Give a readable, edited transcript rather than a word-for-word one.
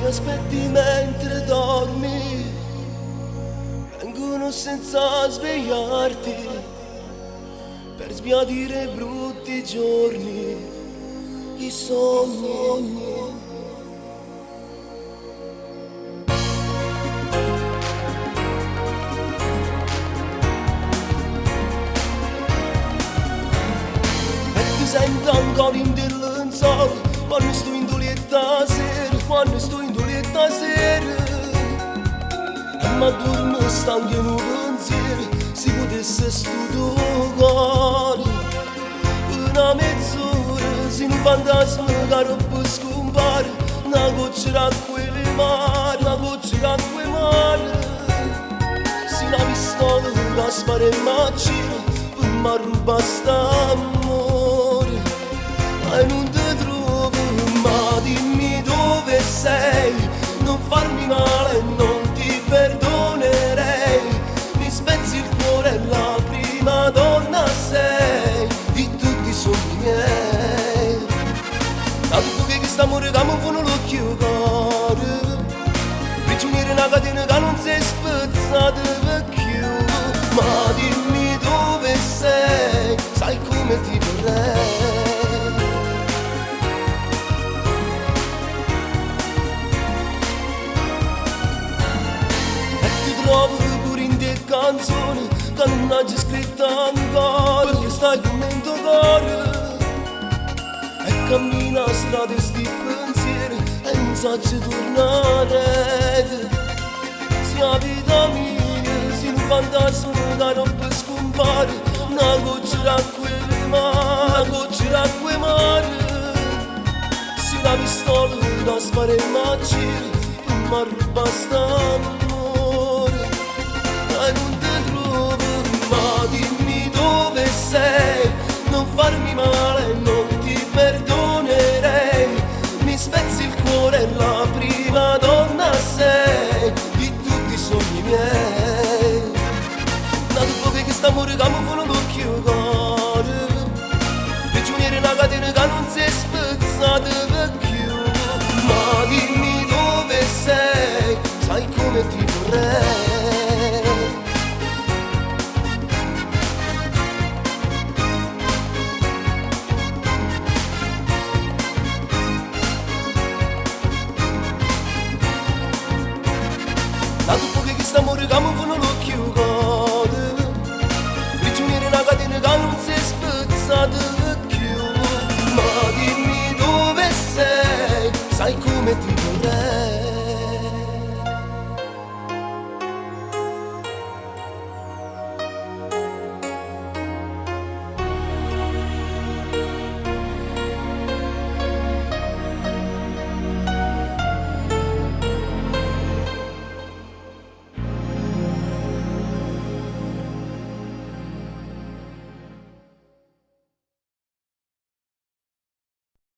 aspetti mentre dormi, vengono senza svegliarti, per sbiadire brutti giorni, i sogni. Sento ancora in dell'anzale quando sto in dolietta sera, quando sto in dolietta sera, e mi addormo stanco in un pensiero, si potesse studiare una mezz'ora, se un fantasma che roba scompare, una goccia d'acqua e mare, una goccia d'acqua e mare, se una pistola che spara in macchina per mi rubare st'amore. E non ti trovo, ma dimmi dove sei, non farmi male, non ti perdonerei, mi spezzi il cuore, la prima donna sei di tutti i sogni miei. Da tutto che quest'amore che mi fanno l'occhio cuore, prigioniero una catena che non si è spezzata per più, ma dimmi dove sei, sai come ti vorrei. Trovo pure in te canzoni che non hai già scritto ancora, perché stai con me in tuo cuore e cammina a strada sti pensieri e non sai tornare. Se la vita mia, se un fantasma che non scompare, una goccia d'acqua e mare, una goccia d'acqua e mare, se la pistola che spara in macchina per mi rubare st'amore. E non ti trovo, ma dimmi dove sei, non farmi male, non ti perdonerei, mi spezzi il cuore, la prima donna sei di tutti i sogni miei. Da dopo che quest'amore che mi fanno l'occhio cuore, prigioniero una catena che non si è spezzata per più, ma dimmi dove sei, sai come ti vorrei. Da dopo che quest'amore che mi fanno l'occhio cuore, prigioniero una catena che non si è spezzata